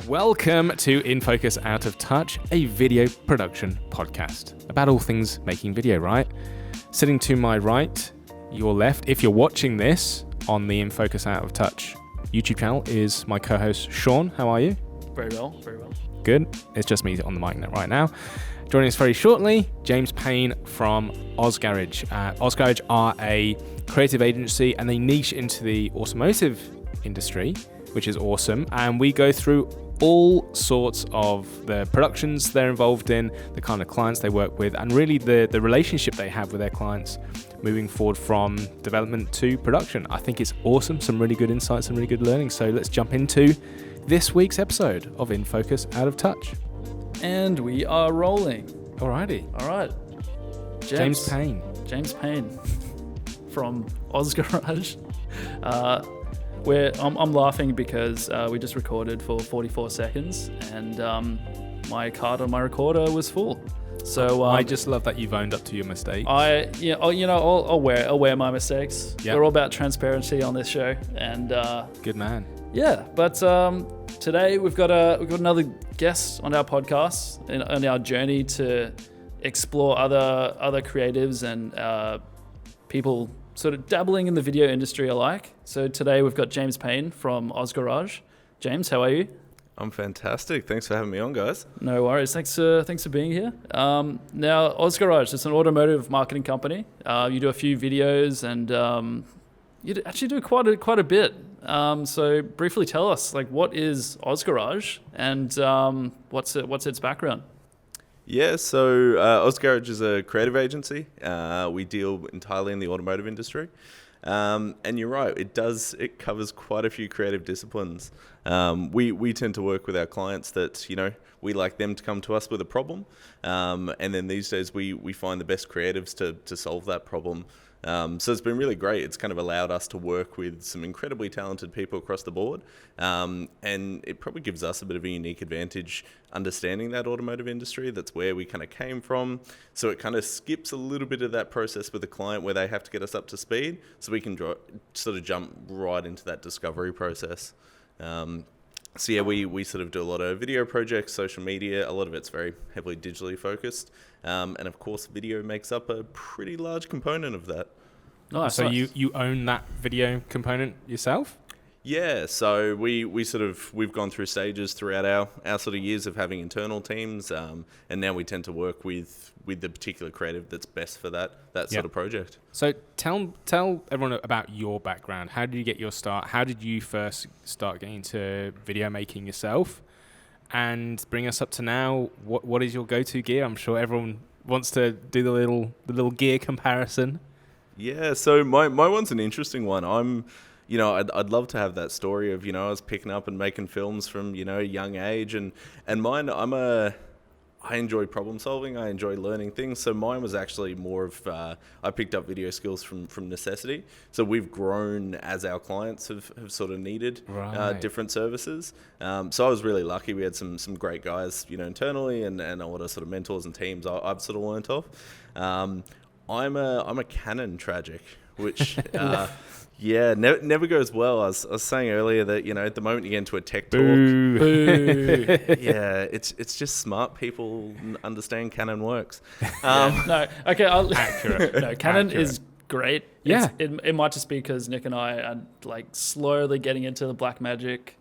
Welcome to In Focus Out of Touch, a video production podcast about all things making video, right? Sitting to my right, your left, if you're watching this on the In Focus Out of Touch YouTube channel, is my co-host Sean. How are you? Very well, very well. Good. It's just me on the mic right now. Joining us very shortly, James Payne from AusGarage. AusGarage are a creative agency and they niche into the automotive industry, which is awesome. And we go through all sorts of the productions they're involved in, the kind of clients they work with, and really the relationship they have with their clients moving forward from development to production. I think it's awesome. Some really good insights and really good learning. So let's jump into this week's episode of In Focus Out of Touch. And we are rolling. Alrighty. All right. James Payne. James Payne from AusGarage. I'm laughing because we just recorded for 44 seconds and my card on my recorder was full. So I just love that you've owned up to your mistakes. I'll wear my mistakes. Yep. We're all about transparency on this show, and good man. yeah. But today we've got another guest on our podcast on our journey to explore other creatives and people sort of dabbling in the video industry alike. So today we've got James Payne from AusGarage. James, how are you? I'm fantastic. Thanks for having me on, guys. No worries. Thanks for being here. Now, AusGarage, it's an automotive marketing company. You do a few videos and you actually do quite a bit. So briefly tell us, what is AusGarage and what's its background? Yeah, so AusGarage is a creative agency. We deal entirely in the automotive industry. And you're right, it covers quite a few creative disciplines. We tend to work with our clients that, we like them to come to us with a problem. And then these days we find the best creatives to solve that problem. So it's been really great. It's kind of allowed us to work with some incredibly talented people across the board. And it probably gives us a bit of a unique advantage understanding that automotive industry. That's where we kind of came from. So it kind of skips a little bit of that process with the client where they have to get us up to speed. So we can sort of jump right into that discovery process. So yeah, we sort of do a lot of video projects, social media. A lot of it's very heavily digitally focused. And of course, video makes up a pretty large component of that. Nice. So you own that video component yourself? Yeah, so we've gone through stages throughout our sort of years of having internal teams, and now we tend to work with the particular creative that's best for that sort of project. So tell everyone about your background. How did you get your start? How did you first start getting into video making yourself? And bring us up to now. What is your go-to gear? I'm sure everyone wants to do the little gear comparison. Yeah, so my one's an interesting one. I'd love to have that story of, I was picking up and making films from, a young age. And mine, I enjoy problem solving. I enjoy learning things. So mine was actually more of, I picked up video skills from necessity. So we've grown as our clients have sort of needed different services. So I was really lucky. We had some great guys, internally and a lot of sort of mentors and teams I've sort of learnt off. I'm a Canon tragic, which... Yeah, never goes well. I was saying earlier that, at the moment you get into a tech talk. Boo. Yeah, it's just smart people understand Canon works. No, okay. Accurate. No, Canon Accurate. is great. Yeah. It might just be because Nick and I are slowly getting into the Blackmagic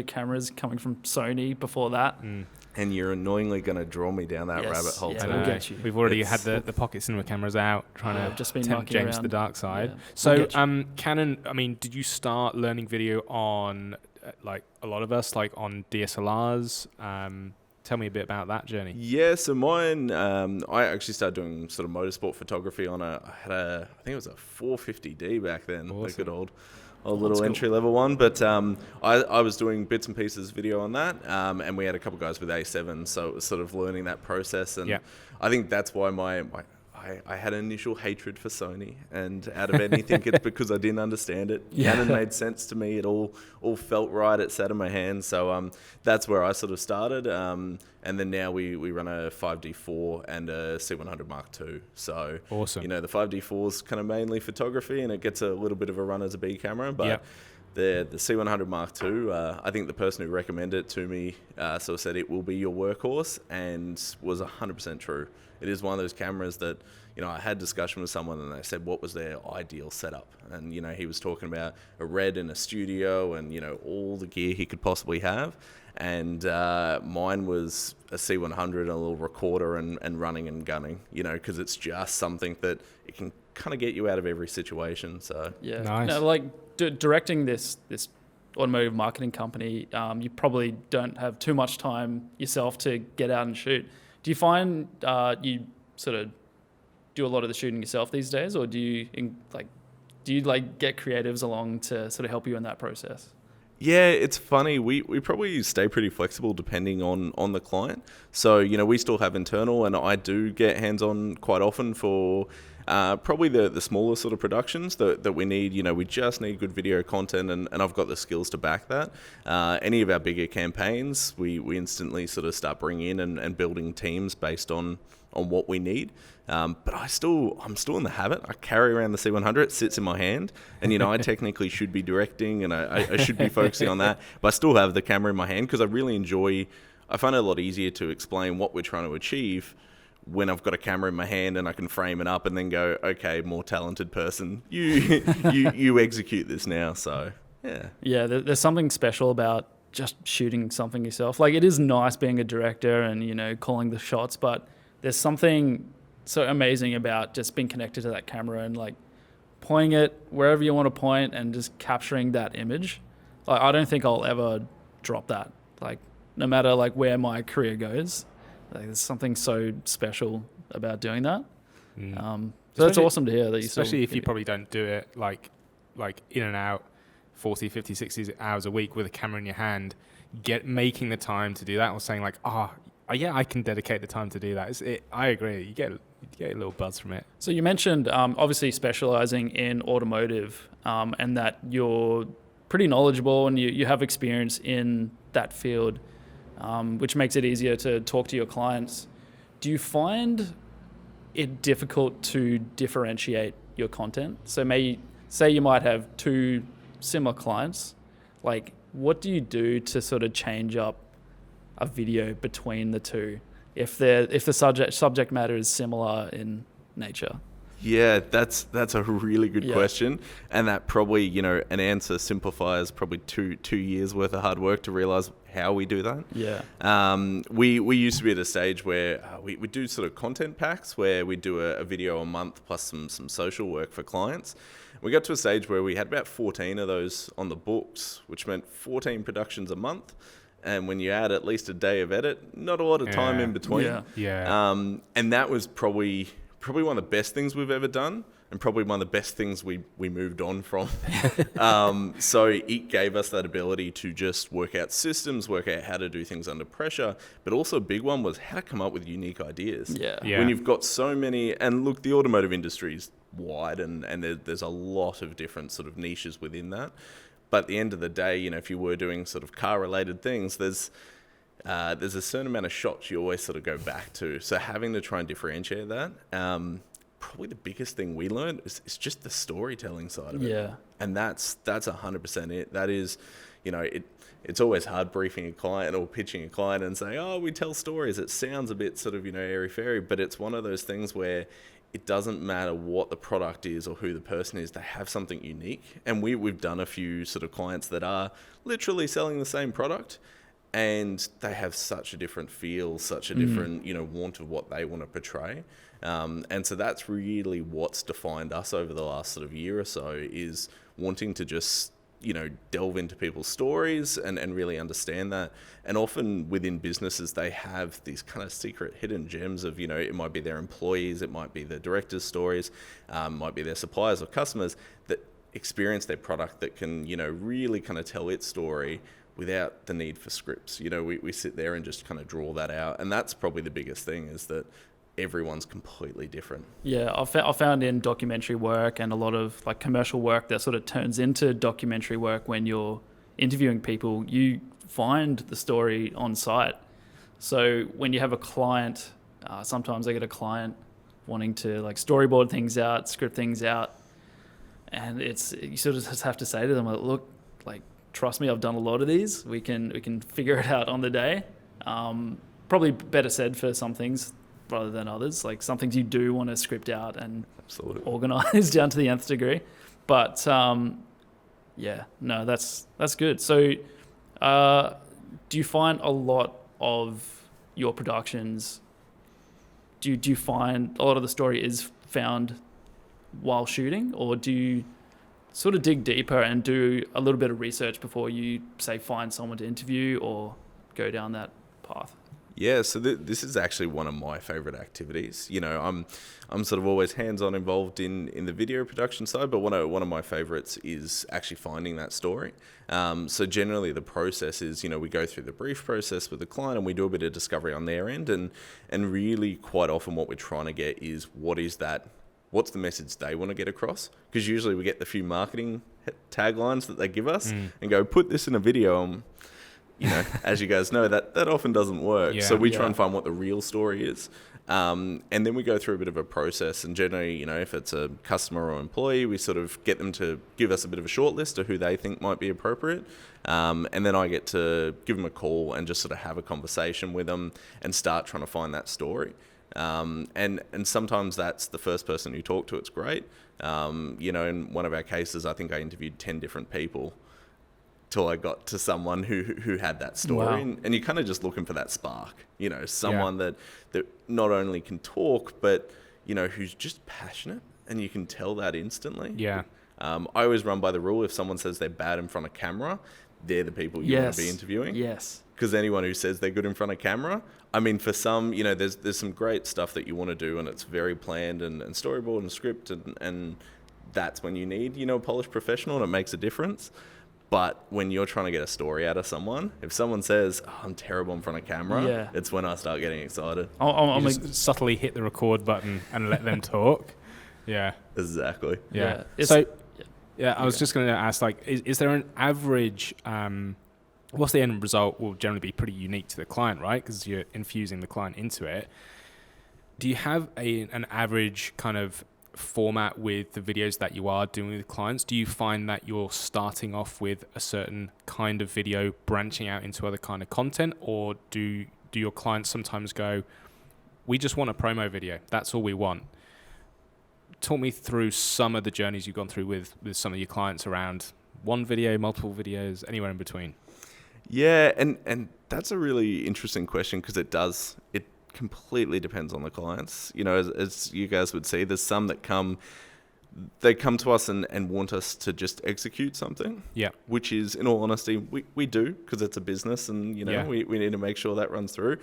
cameras coming from Sony before that. And you're annoyingly going to draw me down that rabbit hole yeah, too. we'll get you. We've already had the pocket cinema cameras out, trying to just been tempt mucking James to the around. dark side. Yeah. So, We'll Canon, did you start learning video on, like a lot of us, like on DSLRs? Tell me a bit about that journey. Yeah, so mine, I actually started doing sort of motorsport photography on I think it was a 450D back then, Awesome. a good old little entry-level one. But I was doing bits and pieces of video on that, and we had a couple guys with A7, so it was sort of learning that process. And I think that's why I had an initial hatred for Sony, and out of anything, it's because I didn't understand it. Canon made sense to me. It all felt right. It sat in my hands. So that's where I sort of started. And then now we run a 5D4 and a C100 Mark II. So awesome. The 5D4 is kind of mainly photography, and it gets a little bit of a run as a B camera, but the C100 Mark II, I think the person who recommended it to me sort of said it will be your workhorse, and was 100% true. It is one of those cameras that, I had discussion with someone and they said what was their ideal setup. And, he was talking about a red in a studio and, all the gear he could possibly have. And mine was a C100 and a little recorder and running and gunning, because it's just something that it can kind of get you out of every situation. So yeah, nice. Now, like directing this automotive marketing company, you probably don't have too much time yourself to get out and shoot. Do you find you sort of do a lot of the shooting yourself these days, or do you get creatives along to sort of help you in that process? Yeah, it's funny. We probably stay pretty flexible depending on the client. So, we still have internal, and I do get hands-on quite often for probably the smaller sort of productions that we need. We just need good video content, and I've got the skills to back that. Any of our bigger campaigns, we instantly sort of start bringing in and building teams based on what we need. But I'm still in the habit. I carry around the C100, it sits in my hand, and I technically should be directing, and I should be focusing on that, but I still have the camera in my hand because I really enjoy. I find it a lot easier to explain what we're trying to achieve when I've got a camera in my hand and I can frame it up and then go, okay, more talented person, you execute this now. So yeah, there's something special about just shooting something yourself. Like, it is nice being a director and calling the shots, but there's something so amazing about just being connected to that camera and like pointing it wherever you want to point and just capturing that image. Like, I don't think I'll ever drop that. Like, no matter like where my career goes, like, there's something so special about doing that. So that's awesome to hear that you especially if you probably don't do it like in and out 40, 50, 60 hours a week with a camera in your hand, making the time to do that, or saying like, yeah, I can dedicate the time to do that. I agree. You get a little buzz from it. So you mentioned obviously specializing in automotive, and that you're pretty knowledgeable and you have experience in that field, which makes it easier to talk to your clients. Do you find it difficult to differentiate your content? So say you might have two similar clients. Like, what do you do to sort of change up a video between the two if the subject matter is similar in nature? Yeah, that's a really good question, and that probably an answer simplifies probably two years worth of hard work to realize how we do that. We used to be at a stage where we do sort of content packs where we do a video a month plus some social work for clients. We got to a stage where we had about 14 of those on the books, which meant 14 productions a month. And when you add at least a day of edit, not a lot of time in between. And that was probably one of the best things we've ever done, and probably one of the best things we moved on from. So it gave us that ability to just work out systems, work out how to do things under pressure. But also a big one was how to come up with unique ideas. When you've got so many, and look, the automotive industry is wide, and there's a lot of different sort of niches within that. But at the end of the day, if you were doing sort of car-related things, there's a certain amount of shots you always sort of go back to. So having to try and differentiate that, probably the biggest thing we learned is just the storytelling side of it. And that's 100% it. That is, it's always hard briefing a client or pitching a client and saying, oh, we tell stories. It sounds a bit sort of, airy-fairy, but it's one of those things where it doesn't matter what the product is or who the person is, they have something unique. And we've done a few sort of clients that are literally selling the same product, and they have such a different feel, such a different, want of what they want to portray. And so that's really what's defined us over the last sort of year or so, is wanting to just, delve into people's stories and really understand that. And often within businesses, they have these kind of secret hidden gems of, it might be their employees, it might be the directors' stories, might be their suppliers or customers that experience their product that can, really kind of tell its story without the need for scripts. We sit there and just kind of draw that out. And that's probably the biggest thing, is that everyone's completely different. I found in documentary work and a lot of like commercial work that sort of turns into documentary work, when you're interviewing people, you find the story on site. So when you have a client, sometimes I get a client wanting to like storyboard things out, script things out, and you sort of just have to say to them, look, like, trust me, I've done a lot of these. We can figure it out on the day. Probably better said for some things rather than others. Like, some things you do want to script out and Absolutely. organize down to the nth degree. But that's good. So do you find a lot of your productions, do you find a lot of the story is found while shooting, or do you sort of dig deeper and do a little bit of research before you, say, find someone to interview or go down that path? Yeah, so this is actually one of my favorite activities. You know, I'm sort of always hands-on involved in the video production side, but one of my favorites is actually finding that story. So generally the process is, you know, we go through the brief process with the client and we do a bit of discovery on their end, and really quite often what we're trying to get is what's the message they want to get across? Because usually we get the few marketing taglines that they give us and go, put this in a video. You know, as you guys know, that often doesn't work. So we try and find what the real story is. And then we go through a bit of a process. And generally, you know, if it's a customer or employee, we sort of get them to give us a bit of a short list of who they think might be appropriate. And then I get to give them a call and just sort of have a conversation with them and start trying to find that story. And sometimes that's the first person you talk to. It's great. You know, in one of our cases, I think I interviewed 10 different people till I got to someone who had that story. Wow. And you're kind of just looking for that spark, you know, someone that not only can talk, but, you know, who's just passionate, and you can tell that instantly. Yeah. I always run by the rule, if someone says they're bad in front of camera, they're the people you want to be interviewing. Yes. Because anyone who says they're good in front of camera, I mean, for some, you know, there's some great stuff that you want to do, and it's very planned and storyboard and script, and that's when you need, you know, a polished professional, and it makes a difference. But when you're trying to get a story out of someone, if someone says, I'm terrible in front of camera, it's when I start getting excited. You just subtly hit the record button and let them talk. Yeah. Exactly. Yeah. I was just going to ask, like, is there an average, what's the end result will generally be pretty unique to the client, right? Because you're infusing the client into it. Do you have an average kind of format with the videos that you are doing with clients? Do you find that you're starting off with a certain kind of video, branching out into other kind of content, or do your clients sometimes go, we just want a promo video, that's all we want? Talk me through some of the journeys you've gone through with some of your clients around one video, multiple videos, anywhere in between. Yeah, and that's a really interesting question, because it completely depends on the clients. You know, as you guys would see, there's some that come to us and want us to just execute something. Yeah. Which is, in all honesty, we do, because it's a business, and, you know, we need to make sure that runs through,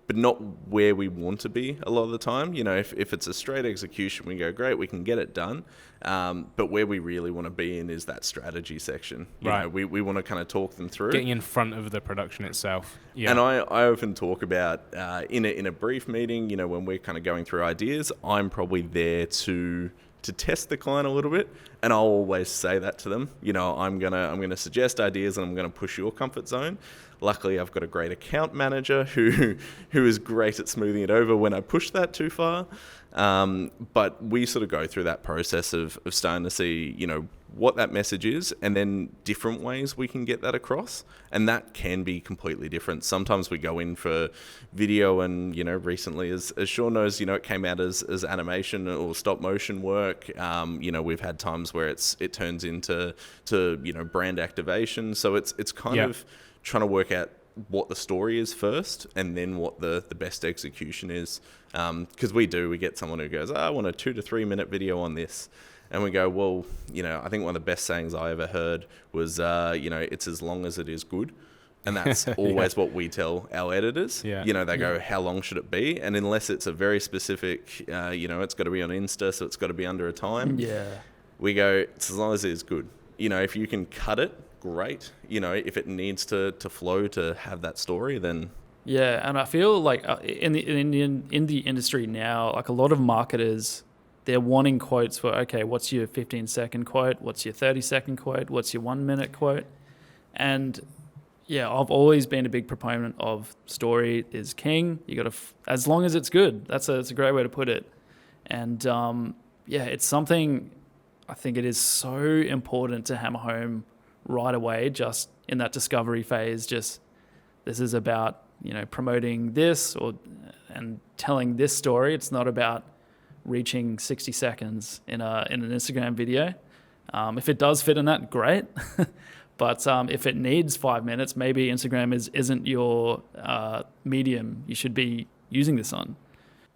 but not where we want to be a lot of the time. You know, if it's a straight execution, we go, great, we can get it done. But where we really want to be in is that strategy section. You know, we want to kind of talk them through. Getting in front of the production itself. Yeah. And I often talk about, in a brief meeting, you know, when we're kind of going through ideas, I'm probably there to test the client a little bit, and I'll always say that to them. You know, I'm gonna suggest ideas, and I'm gonna push your comfort zone. Luckily, I've got a great account manager who is great at smoothing it over when I push that too far. But we sort of go through that process of starting to see, you know, what that message is, and then different ways we can get that across. And that can be completely different. Sometimes we go in for video, and, you know, recently, as Sean knows, you know, it came out as animation or stop motion work. You know, we've had times where it turns into you know, brand activation. So it's kind of trying to work out what the story is first, and then what the best execution is. Because we get someone who goes, I want a 2 to 3 minute video on this. And we go, well, you know, I think one of the best sayings I ever heard was, you know, it's as long as it is good. And that's always what we tell our editors. Yeah. You know, they go, how long should it be? And unless it's a very specific, you know, it's got to be on Insta, so it's got to be under a time. Yeah. We go, it's as long as it is good. You know, if you can cut it, great. You know, if it needs to flow to have that story, then... Yeah, and I feel like in the industry now, like, a lot of marketers, they're wanting quotes for, okay, what's your 15-second quote? What's your 30-second quote? What's your 1 minute quote? And yeah, I've always been a big proponent of story is king. You got to, as long as it's good. That's a great way to put it. And yeah, it's something I think it is so important to hammer home right away, just in that discovery phase, just this is about, promoting this and telling this story. It's not about reaching 60 seconds in an Instagram video. If it does fit in that, great. But if it needs 5 minutes, maybe Instagram isn't your medium you should be using this on.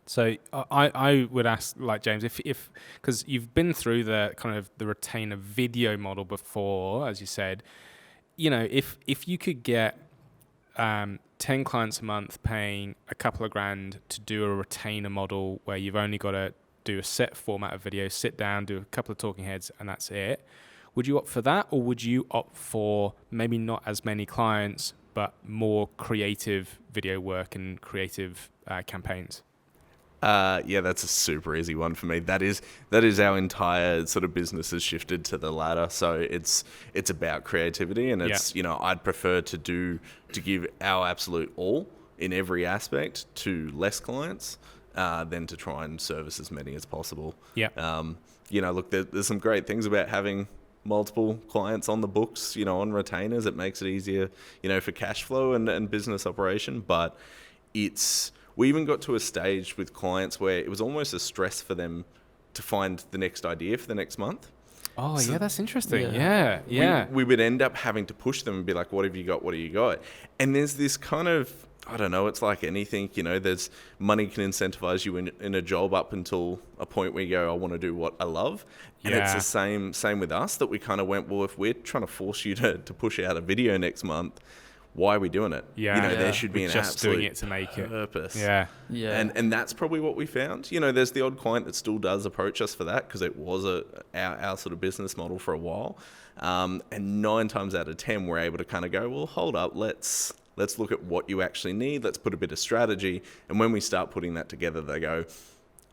So I would ask, like, James, if because you've been through the kind of the retainer video model before, as you said, if you could get 10 clients a month paying a couple of grand to do a retainer model where you've only got to do a set format of video, sit down, do a couple of talking heads, and that's it, would you opt for that, or would you opt for maybe not as many clients but more creative video work and creative campaigns? Yeah, that's a super easy one for me. That is our entire sort of business has shifted to the latter. So it's about creativity, and it's I'd prefer to give our absolute all in every aspect to less clients than to try and service as many as possible. Yeah. Look, there's some great things about having multiple clients on the books, on retainers. It makes it easier, for cash flow and business operation. But we even got to a stage with clients where it was almost a stress for them to find the next idea for the next month. Oh, so, yeah, that's interesting. Yeah. We would end up having to push them and be like, what have you got? What do you got? And there's this kind of, I don't know, it's like anything, there's money can incentivize you in a job up until a point where you go, I want to do what I love. And it's the same with us, that we kind of went, well, if we're trying to force you to push out a video next month, why are we doing it? There should be an just absolute doing it to make purpose. Yeah. And that's probably what we found. There's the odd client that still does approach us for that, because it was our sort of business model for a while. And 9 times out of 10, we're able to kind of go, well, hold up, let's look at what you actually need. Let's put a bit of strategy. And when we start putting that together, they go,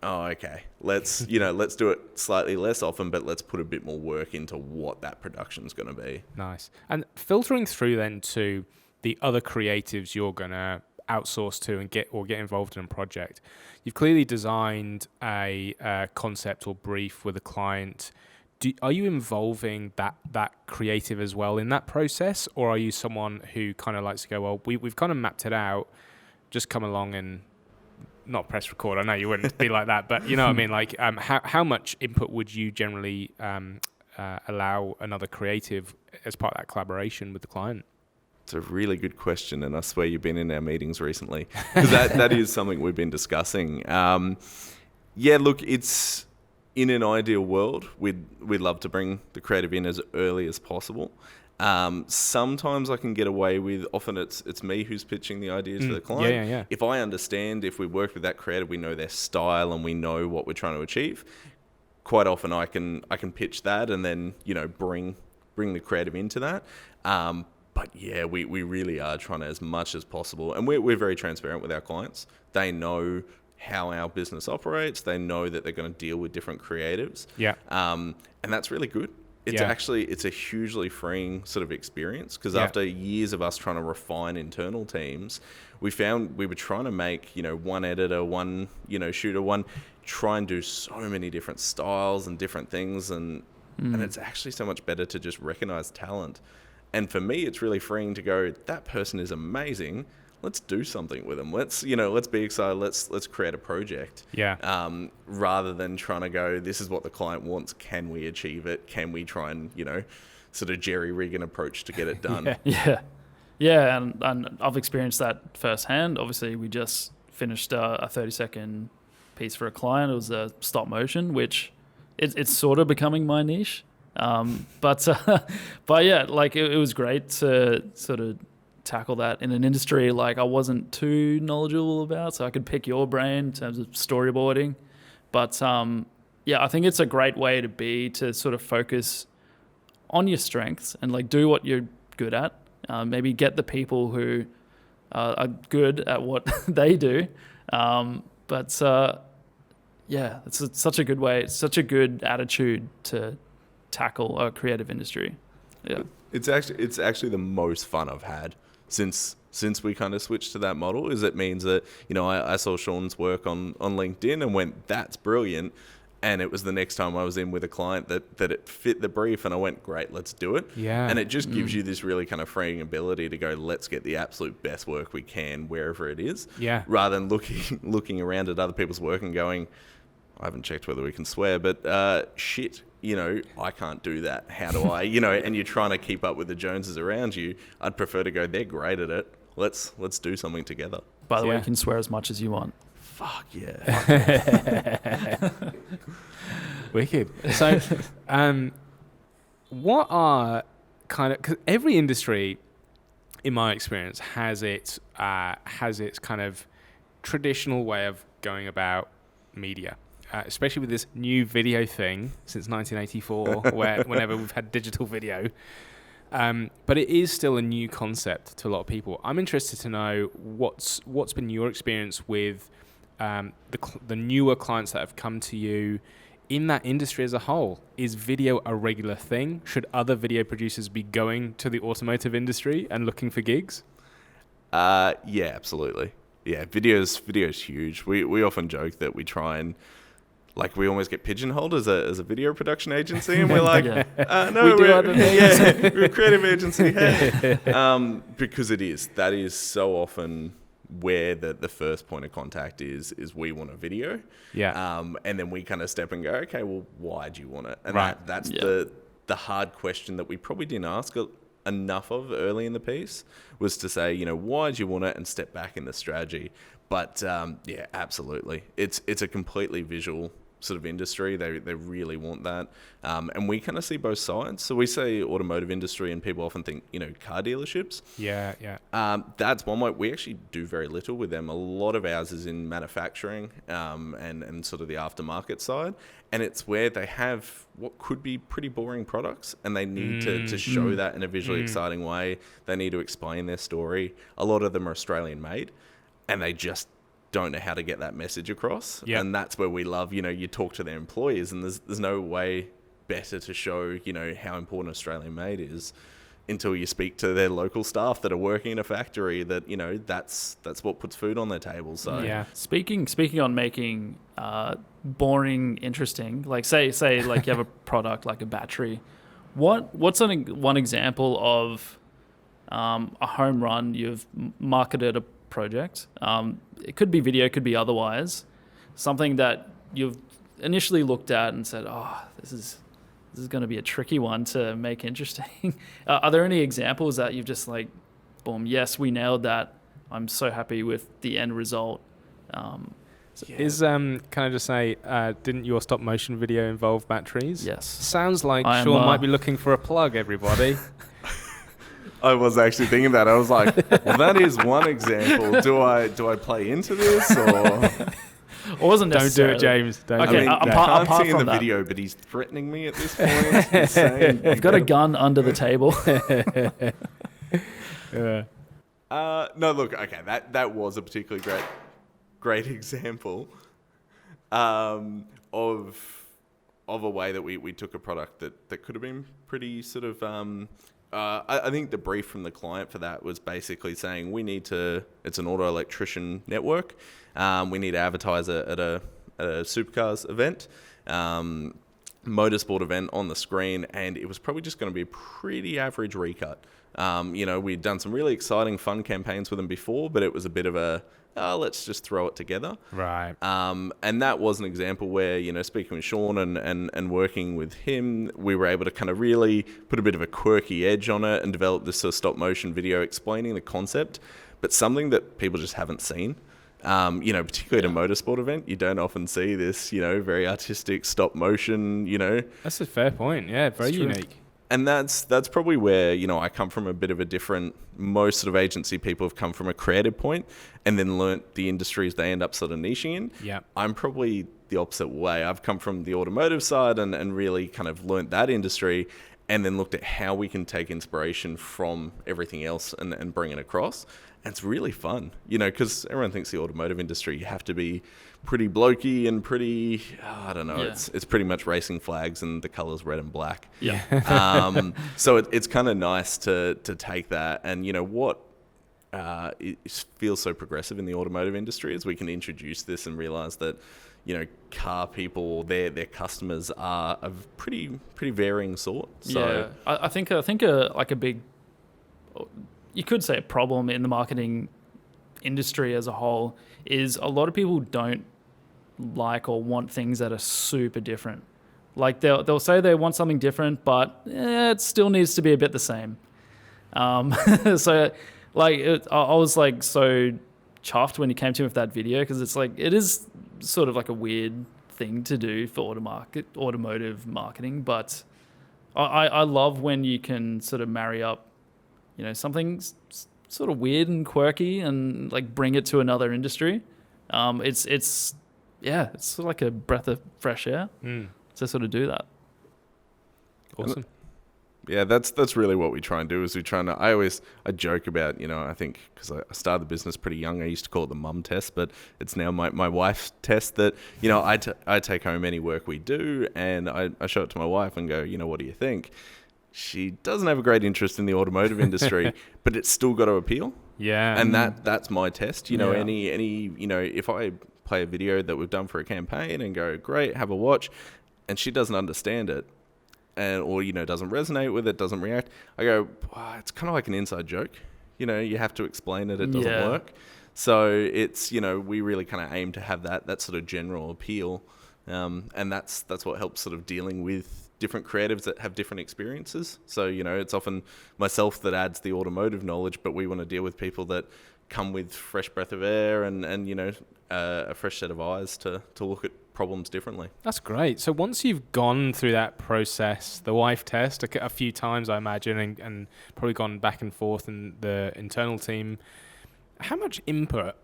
oh, okay, let's do it slightly less often, but let's put a bit more work into what that production's going to be. Nice. And filtering through then to the other creatives you're going to outsource to and get involved in a project. You've clearly designed a concept or brief with a client. Are you involving that creative as well in that process, or are you someone who kind of likes to go, well, we've kind of mapped it out, just come along and not press record? I know you wouldn't be like that, but you know what I mean? Like, how much input would you generally allow another creative as part of that collaboration with the client? It's a really good question, and I swear you've been in our meetings recently, because that is something we've been discussing. Look, it's in an ideal world, we'd love to bring the creative in as early as possible. Sometimes I can get away with, often it's me who's pitching the ideas to the client. Yeah. If I understand, if we work with that creative, we know their style and we know what we're trying to achieve, quite often I can pitch that and then, bring the creative into that. But yeah, we really are trying to, as much as possible, and we're very transparent with our clients. They know how our business operates. They know that they're going to deal with different creatives. Yeah. And that's really good. It's a hugely freeing sort of experience, because after years of us trying to refine internal teams, we found we were trying to make, one editor, one, shooter, try and do so many different styles and different things. And it's actually so much better to just recognize talent. And for me, it's really freeing to go, that person is amazing. Let's do something with them. Let's be excited. Let's create a project. Yeah. Rather than trying to go, this is what the client wants. Can we achieve it? Can we try and, sort of jerry-rig an approach to get it done? Yeah. And I've experienced that firsthand. Obviously, we just finished a 30-second piece for a client. It was a stop motion, which it's sort of becoming my niche. But yeah, like it was great to sort of tackle that in an industry like I wasn't too knowledgeable about, so I could pick your brain in terms of storyboarding. But I think it's a great way to sort of focus on your strengths and like do what you're good at. Maybe get the people who are good at what they do. It's such a good way. It's such a good attitude to tackle a creative industry. Yeah, it's actually the most fun I've had since we kind of switched to that model. Is it means that I saw Sean's work on LinkedIn and went, that's brilliant. And it was the next time I was in with a client that it fit the brief, and I went, great, let's do it. Yeah. And it just gives you this really kind of freeing ability to go, let's get the absolute best work we can wherever it is. Yeah. Rather than looking around at other people's work and going, I haven't checked whether we can swear, but shit, I can't do that. How do I, and you're trying to keep up with the Joneses around you. I'd prefer to go, they're great at it. Let's do something together. By the way, you can swear as much as you want. Fuck yeah. Wicked. So, what are because every industry, in my experience, has its kind of traditional way of going about media. Especially with this new video thing since 1984, whenever we've had digital video. But it is still a new concept to a lot of people. I'm interested to know what's been your experience with the newer clients that have come to you in that industry as a whole. Is video a regular thing? Should other video producers be going to the automotive industry and looking for gigs? Yeah, absolutely. Yeah, video's huge. We often joke that we try and we almost get pigeonholed as a video production agency, and we're like, no, we're a creative agency, hey. Because that is so often where the first point of contact is we want a video. Yeah. And then we kind of step and go, okay, well, why do you want it? And right. that's the hard question that we probably didn't ask enough of early in the piece, was to say, why do you want it, and step back in the strategy. But yeah, absolutely. It's a completely visual sort of industry. They really want that. And we kind of see both sides. So we say automotive industry, and people often think, car dealerships. Yeah. That's one way. We actually do very little with them. A lot of ours is in manufacturing and sort of the aftermarket side. And it's where they have what could be pretty boring products, and they need to show that in a visually exciting way. They need to explain their story. A lot of them are Australian made, and they just don't know how to get that message across. Yep. And that's where we love, you talk to their employees, and there's no way better to show, how important Australian made is until you speak to their local staff that are working in a factory that, that's what puts food on their table. So yeah. Speaking on making boring interesting, say like you have a product like a battery, what's one example of a home run? You've marketed a project. It could be video, could be otherwise. Something that you've initially looked at and said, "Oh, this is going to be a tricky one to make interesting." Are there any examples that you've just boom, yes, we nailed that. I'm so happy with the end result. Can I just say, didn't your stop motion video involve batteries? Yes. Sounds like Sean might be looking for a plug, everybody. I was actually thinking that. I was like, well, that is one example. Do I play into this, or? It wasn't necessarily. Don't do it, James. Don't. Okay, I can't see in the video, but he's threatening me at this point. He's saying, I've got a gun under the table. Yeah. No, look, okay, that was a particularly great example of a way that we took a product that could have been pretty sort of. I think the brief from the client for that was basically saying it's an auto electrician network. We need to advertise at a supercars event, motorsport event on the screen, and it was probably just going to be a pretty average recut. We'd done some really exciting, fun campaigns with them before, but it was a bit of a, let's just throw it together. Right. And that was an example where, speaking with Sean and working with him, we were able to kind of really put a bit of a quirky edge on it and develop this sort of stop motion video explaining the concept, but something that people just haven't seen. Particularly at a motorsport event, you don't often see this, very artistic stop motion, That's a fair point. Yeah, very unique. And that's probably where, I come from a bit of a different, most sort of agency people have come from a creative point and then learnt the industries they end up sort of niching in. Yeah. I'm probably the opposite way. I've come from the automotive side and really kind of learnt that industry and then looked at how we can take inspiration from everything else and bring it across. And it's really fun, because everyone thinks the automotive industry, you have to be pretty blokey and pretty, I don't know, Yeah. it's pretty much racing flags and the colours red and black. Yeah. So it's kind of nice to take that and, what it feels so progressive in the automotive industry as we can introduce this and realize that, car people, their customers are of pretty varying sort. So yeah, I think like a big, you could say a problem in the marketing industry as a whole is a lot of people don't like or want things that are super different. Like they'll say they want something different, but it still needs to be a bit the same. So like I was like so chuffed when you came to me with that video, because it's like it is sort of like a weird thing to do for automotive marketing, but I love when you can sort of marry up, something sort of weird and quirky and like bring it to another industry. It's sort of like a breath of fresh air to sort of do that. Awesome. Yeah, that's really what we try and do. Is I joke about, I think because I started the business pretty young, I used to call it the mum test, but it's now my wife's test that, I take home any work we do and I show it to my wife and go, what do you think? She doesn't have a great interest in the automotive industry, but it's still got to appeal. Yeah. And that's my test. Any if I play a video that we've done for a campaign and go, great, have a watch, and she doesn't understand it, or doesn't resonate with it, doesn't react, I go, it's kind of like an inside joke. You have to explain it doesn't work. So it's, we really kind of aim to have that sort of general appeal, and that's what helps sort of dealing with different creatives that have different experiences. So it's often myself that adds the automotive knowledge, but we want to deal with people that come with fresh breath of air and a fresh set of eyes to look at problems differently. That's great. So once you've gone through that process, the wife test a few times, I imagine, and probably gone back and forth in the internal team, how much input,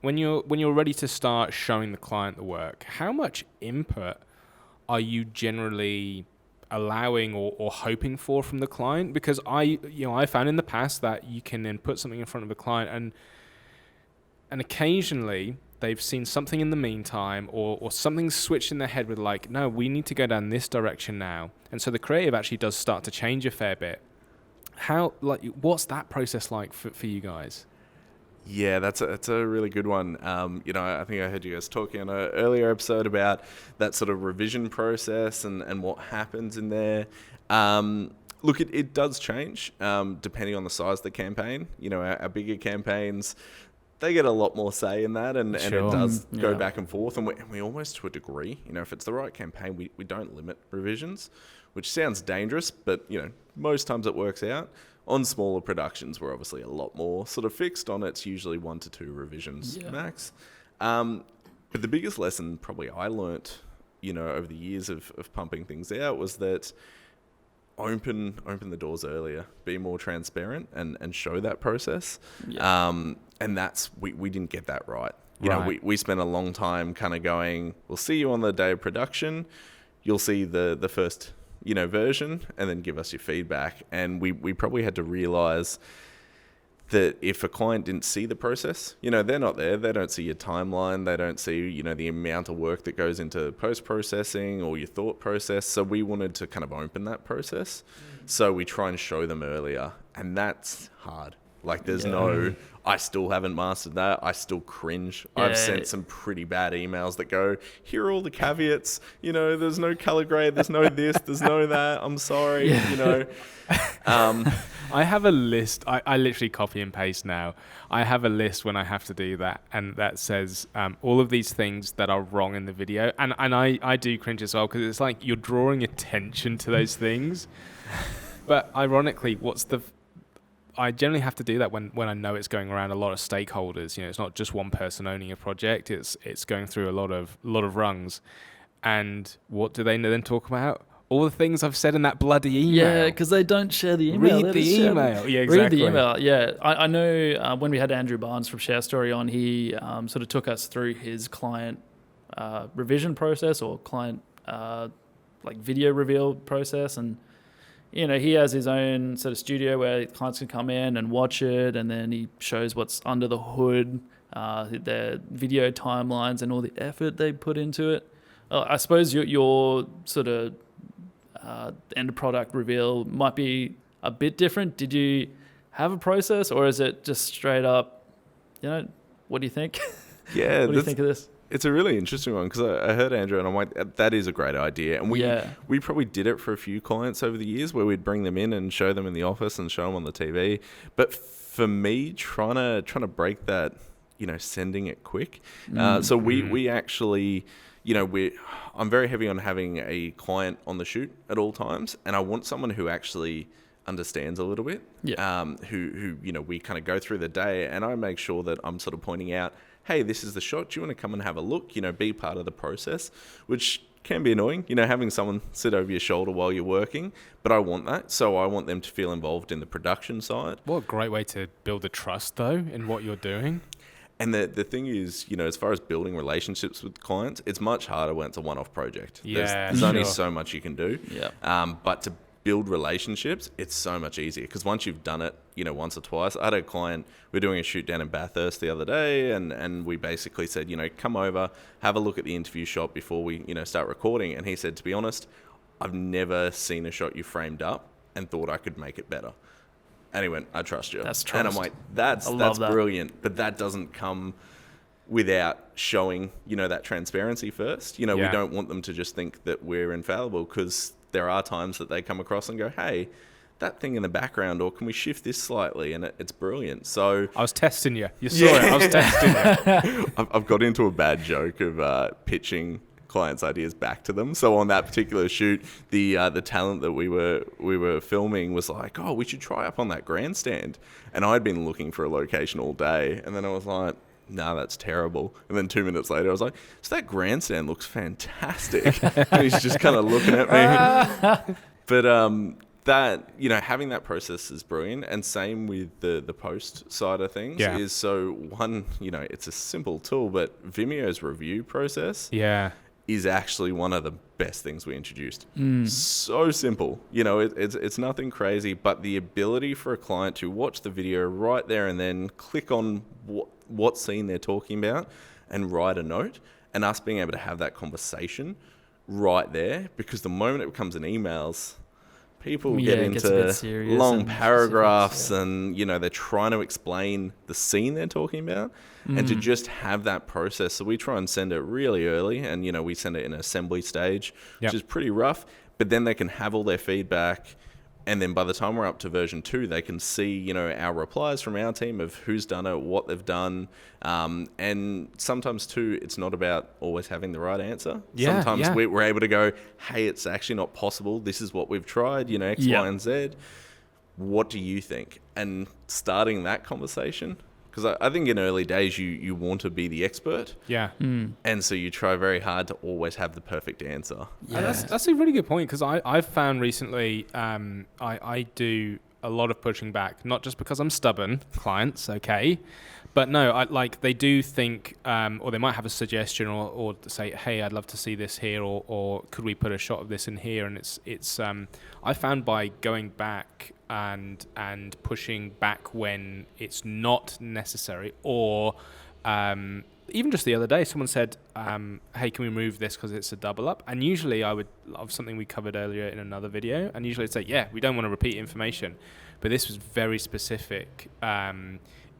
when you're ready to start showing the client the work, how much input are you generally allowing or hoping for from the client? Because I found in the past that you can then put something in front of a client and occasionally they've seen something in the meantime or something's switched in their head with like, no, we need to go down this direction now. And so the creative actually does start to change a fair bit. What's that process like for you guys? Yeah, that's a really good one. I think I heard you guys talking on an earlier episode about that sort of revision process and what happens in there. Look, it does change depending on the size of the campaign. Our bigger campaigns, they get a lot more say in that, and Sure. it does go back and forth. And we almost, to a degree, if it's the right campaign, we don't limit revisions, which sounds dangerous, but most times it works out. On smaller productions, we're obviously a lot more sort of fixed on it's usually 1 to 2 revisions max. But the biggest lesson probably I learnt, over the years of pumping things out was that open the doors earlier, be more transparent and show that process. Yeah. And that's, we didn't get that right. We spent a long time kind of going, we'll see you on the day of production. You'll see the first version, and then give us your feedback. And we probably had to realize that if a client didn't see the process, they're not there, they don't see your timeline, they don't see, the amount of work that goes into post-processing or your thought process. So we wanted to kind of open that process. So we try and show them earlier, and that's hard. Like there's I still haven't mastered that. I still cringe. Yeah. I've sent some pretty bad emails that go, here are all the caveats. There's no color grade. There's no this. There's no that. I'm sorry. I have a list. I literally copy and paste now. I have a list when I have to do that. And that says all of these things that are wrong in the video. And I do cringe as well, because it's like you're drawing attention to those things. But ironically, I generally have to do that when I know it's going around a lot of stakeholders. It's not just one person owning a project. It's going through a lot of rungs. And what do they then talk about? All the things I've said in that bloody email. Yeah, because they don't share the email. Read the email. Yeah, exactly. Read the email. Yeah, I know when we had Andrew Barnes from Share Story on, he sort of took us through his client revision process or client video reveal process, and he has his own sort of studio where clients can come in and watch it, and then he shows what's under the hood, their video timelines and all the effort they put into it. I suppose your sort of end product reveal might be a bit different. Did you have a process, or is it just straight up, what do you think? Yeah, what do you think of this? It's a really interesting one because I heard Andrew and I'm like, that is a great idea. And we probably did it for a few clients over the years where we'd bring them in and show them in the office and show them on the TV. But for me, trying to break that, sending it quick. So we actually, I'm very heavy on having a client on the shoot at all times. And I want someone who actually understands a little bit, who we kind of go through the day, and I make sure that I'm sort of pointing out, hey, this is the shot. Do you want to come and have a look? Be part of the process, which can be annoying, having someone sit over your shoulder while you're working. But I want that. So I want them to feel involved in the production side. What a great way to build the trust, though, in what you're doing. And the thing is, as far as building relationships with clients, it's much harder when it's a one-off project. There's only so much you can do. But to build relationships, it's so much easier because once you've done it, once or twice. I had a client, we were doing a shoot down in Bathurst the other day, and we basically said, come over, have a look at the interview shot before we, start recording. And he said, to be honest, I've never seen a shot you framed up and thought I could make it better. And he went, I trust you. That's trust. And I'm like, that's brilliant. But that doesn't come without showing, that transparency first. We don't want them to just think that we're infallible, because there are times that they come across and go, hey, that thing in the background, or can we shift this slightly? And it's brilliant. So I was testing you. You saw it. I was testing you. I've got into a bad joke of pitching clients' ideas back to them. So on that particular shoot, the talent that we were filming was like, oh, we should try up on that grandstand. And I'd been looking for a location all day, and then I was like, no, that's terrible. And then 2 minutes later, I was like, so that grandstand looks fantastic. And he's just kind of looking at me. But that, having that process is brilliant. And same with the post side of things is, so one, it's a simple tool, but Vimeo's review process is actually one of the best things we introduced. So simple. It's nothing crazy, but the ability for a client to watch the video right there and then click on what scene they're talking about and write a note, and us being able to have that conversation right there, because the moment it becomes in emails, people get into long paragraphs and, they're trying to explain the scene they're talking about, and to just have that process. So we try and send it really early, and, we send it in an assembly stage, which is pretty rough, but then they can have all their feedback. And then by the time we're up to version 2, they can see, our replies from our team of who's done it, what they've done. And sometimes too, it's not about always having the right answer. Sometimes we're able to go, hey, it's actually not possible. This is what we've tried, X, Y, and Z. What do you think? And starting that conversation, because I think in early days, you want to be the expert. And so you try very hard to always have the perfect answer. And that's a really good point, because I've found recently I do a lot of pushing back, not just because I'm stubborn, clients, okay, but no, they do think, or they might have a suggestion, or say, hey, I'd love to see this here, or could we put a shot of this in here? And it's I found by going back and pushing back when it's not necessary, or even just the other day, someone said, hey, can we move this because it's a double up? And usually I would, of something we covered earlier in another video, and usually I'd say, yeah, we don't want to repeat information. But this was very specific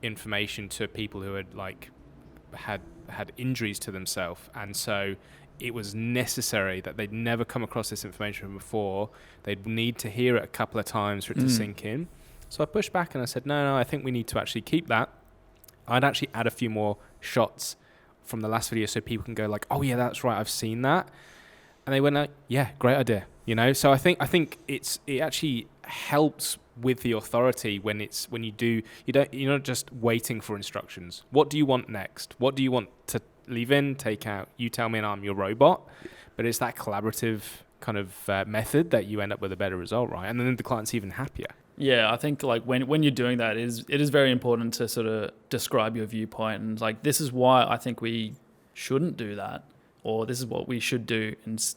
information to people who had had injuries to themselves. And so it was necessary that they'd never come across this information before. They'd need to hear it a couple of times for it to sink in. So I pushed back and I said, no, I think we need to actually keep that. I'd actually add a few more shots from the last video so people can go like, oh yeah, that's right, I've seen that. And they went like, yeah, great idea. So I think it actually helps with the authority when you're not just waiting for instructions. What do you want next? What do you want to leave in, take out? You tell me and I'm your robot. But it's that collaborative kind of method that you end up with a better result, right? And then the client's even happier. Yeah, I think when you're doing that, it is very important to sort of describe your viewpoint, and this is why I think we shouldn't do that, or this is what we should do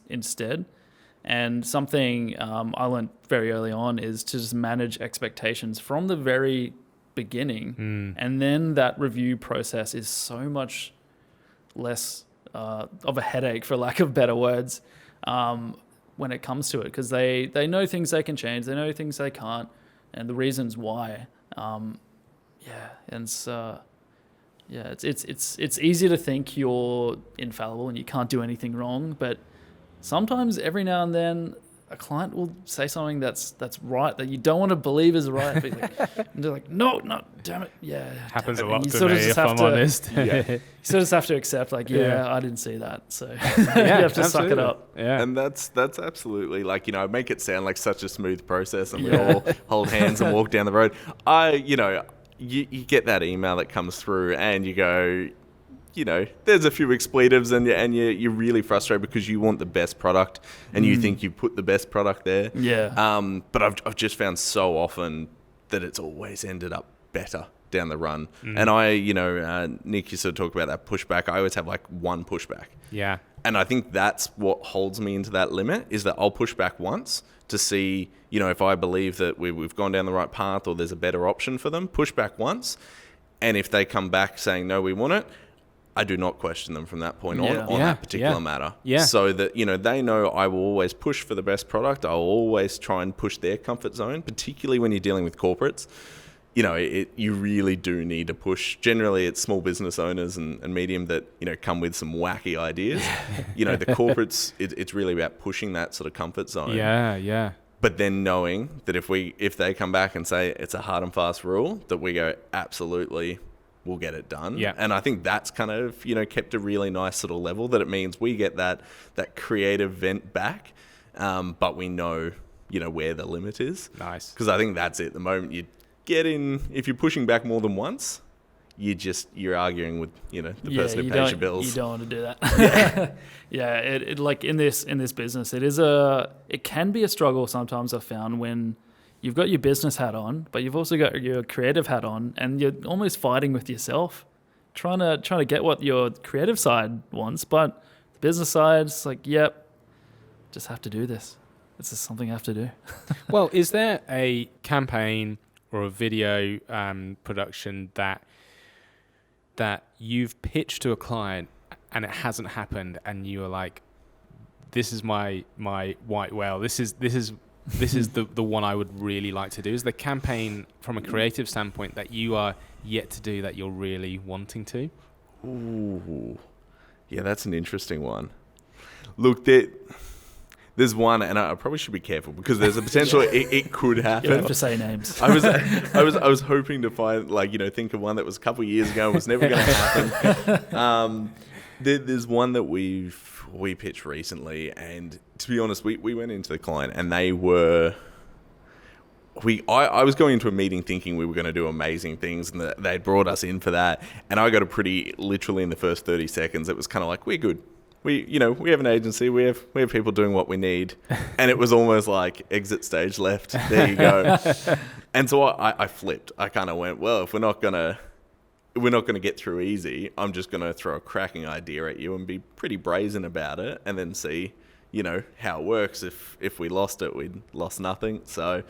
instead. And something I learned very early on is to just manage expectations from the very beginning. And then that review process is so much less of a headache, for lack of better words, when it comes to it, because they know things they can change, they know things they can't, and the reasons why. Yeah, and it's easy to think you're infallible and you can't do anything wrong, but sometimes every now and then a client will say something that's right that you don't want to believe is right, but and they're like, no, damn it, yeah, happens a it. lot You to sort of me, just if have I'm to, honest. you sort of just have to accept, like, Yeah. I didn't see that, so you have to suck it up. Yeah. And that's absolutely, like, make it sound like such a smooth process, and we all hold hands and walk down the road. You get that email that comes through and you go, there's a few expletives and you're really frustrated because you want the best product and you think you put the best product there. Yeah. But I've just found so often that it's always ended up better down the run. And Nick, you sort of talk about that pushback. I always have like one pushback. Yeah. And I think that's what holds me into that limit, is that I'll push back once to see, if I believe that we've gone down the right path or there's a better option for them, push back once. And if they come back saying, no, we want it, I do not question them from that point on that particular matter. Yeah. So that, they know I will always push for the best product. I'll always try and push their comfort zone, particularly when you're dealing with corporates. You really do need to push. Generally, it's small business owners and medium that, come with some wacky ideas. The corporates, it's really about pushing that sort of comfort zone. Yeah, yeah. But then knowing that if they come back and say it's a hard and fast rule, that we go, absolutely, we'll get it done. Yeah. And I think that's kind of, kept a really nice sort of level, that it means we get that creative vent back, but we know, where the limit is. Nice. Because I think that's it. The moment you get in, if you're pushing back more than once, you're arguing with, the person who pays your bills. You don't want to do that. Yeah. It like in this business, it can be a struggle sometimes, I've found, when you've got your business hat on, but you've also got your creative hat on, and you're almost fighting with yourself, trying to get what your creative side wants, but the business side is like, yep, just have to do this. It's just something I have to do. Well, is there a campaign or a video production that you've pitched to a client and it hasn't happened, and you are like, this is my white whale. This is the one I would really like to do. Is the campaign from a creative standpoint that you are yet to do that you're really wanting to? Ooh, yeah, that's an interesting one. Look, there's one, and I probably should be careful because there's a potential it could happen. You don't have to say names. I was hoping to find, think of one that was a couple of years ago and was never going to happen. There's one that we pitched recently, and to be honest, we went into the client and they were. I was going into a meeting thinking we were going to do amazing things, and that they'd brought us in for that, and I got a pretty literally in the first 30 seconds. It was kind of like, we're good. We have an agency. We have people doing what we need, and it was almost like exit stage left. There you go. And so I flipped. I kind of went, well, if we're not gonna get through easy, I'm just gonna throw a cracking idea at you and be pretty brazen about it, and then see, how it works. If we lost it, we'd lost nothing. So,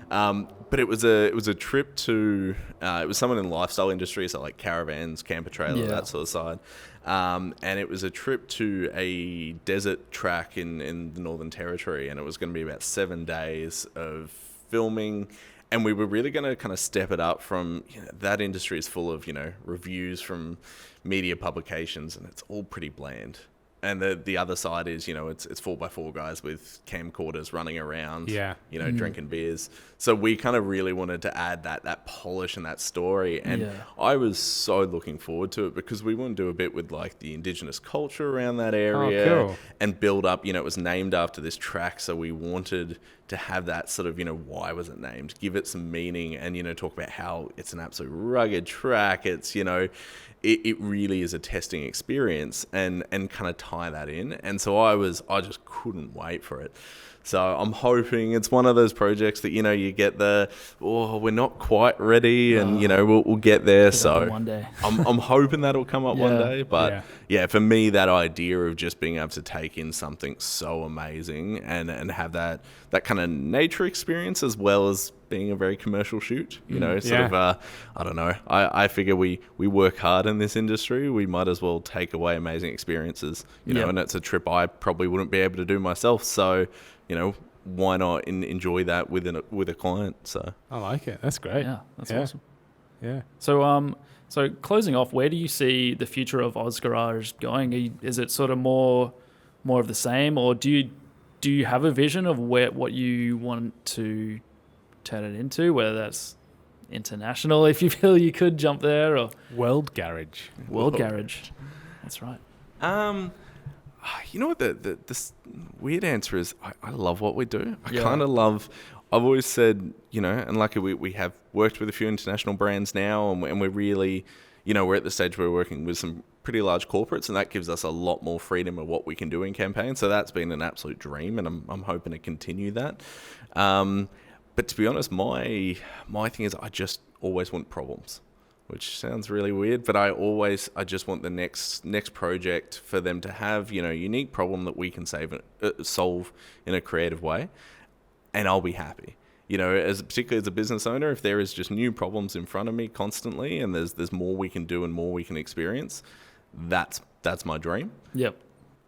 but it was a trip to it was someone in the lifestyle industry, so like caravans, camper trailer, that sort of side. And it was a trip to a desert track in the Northern Territory, and it was going to be about 7 days of filming, and we were really going to kind of step it up from, that industry is full of, reviews from media publications, and it's all pretty bland. And the other side is, it's 4x4 guys with camcorders running around, drinking beers. So we kind of really wanted to add that polish and that story. And I was so looking forward to it because we want to do a bit with like the indigenous culture around that area and build up, it was named after this track. So we wanted to have that sort of, why was it named? Give it some meaning and, talk about how it's an absolute rugged track. It's, it really is a testing experience and kind of tie that in. And so I just couldn't wait for it. So I'm hoping it's one of those projects that, you get we're not quite ready and, we'll get there. So one day. I'm hoping that'll come up one day. But for me, that idea of just being able to take in something so amazing and have that kind of nature experience as well as being a very commercial shoot, I don't know. I figure we work hard in this industry. We might as well take away amazing experiences, and it's a trip I probably wouldn't be able to do myself. So, why not enjoy that with a client? So I like it. That's great. Yeah, that's awesome. Yeah. So closing off, where do you see the future of AusGarage going? Is it sort of more of the same, or do you have a vision of what you want to turn it into? Whether that's international, if you feel you could jump there, or World Garage. World Garage. That's right. You know what the weird answer is? I love what we do. I Yeah. kind of love. I've always said, and luckily we have worked with a few international brands now, and we're really, we're at the stage where we're working with some pretty large corporates, and that gives us a lot more freedom of what we can do in campaigns. So that's been an absolute dream, and I'm hoping to continue that. But to be honest, my thing is I just always want problems, which sounds really weird, but I just want the next project for them to have, unique problem that we can solve in a creative way, and I'll be happy. Particularly as a business owner, if there is just new problems in front of me constantly, and there's more we can do and more we can experience, that's my dream. Yep.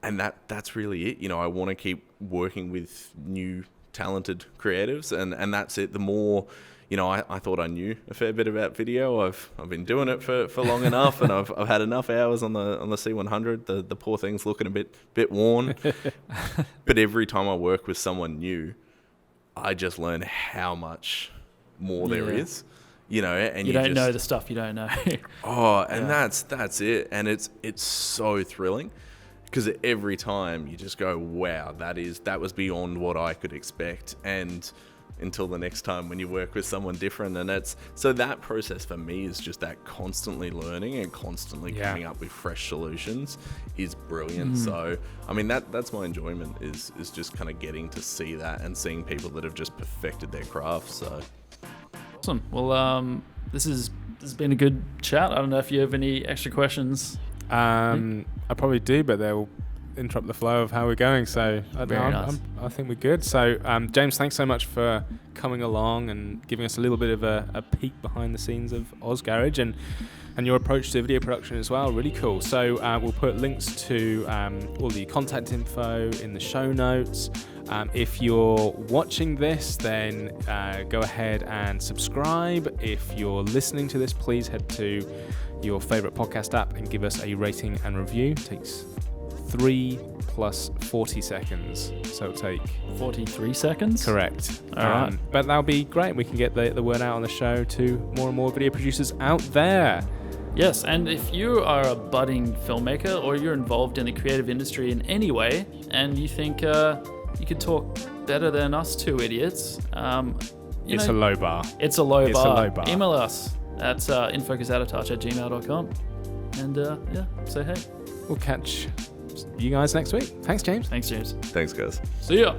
And that's really it. I want to keep working with new talented creatives, and that's it. The more, I thought I knew a fair bit about video. I've been doing it for long enough, and I've had enough hours on the C100. The poor thing's looking a bit worn. But every time I work with someone new, I just learn how much more there is. And you don't know the stuff you don't know. That's it. And it's so thrilling, because every time you just go, wow, that was beyond what I could expect. And until the next time when you work with someone different, and so that process for me is just that constantly learning and constantly coming up with fresh solutions is brilliant. So I mean that's my enjoyment is just kind of getting to see that and seeing people that have just perfected their craft. So awesome. Well, this has been a good chat. I don't know if you have any extra questions. I probably do, but they'll interrupt the flow of how we're going. So I think we're good. So James, thanks so much for coming along and giving us a little bit of a peek behind the scenes of AusGarage and your approach to video production as well. Really cool. So we'll put links to all the contact info in the show notes. If you're watching this, then go ahead and subscribe. If you're listening to this, please head to your favorite podcast app and give us a rating and review. It takes 3 plus 40 seconds, so it'll take 43 seconds. Correct. All right. But that'll be great. We can get the word out on the show to more and more video producers out there. Yes, and if you are a budding filmmaker or you're involved in the creative industry in any way, and you think you could talk better than us two idiots, It's a low bar. It's a low bar. Email us at infocusoutatouch@gmail.com, and say hey. We'll catch you guys next week. Thanks, James. Thanks, James. thanks, guys. See ya.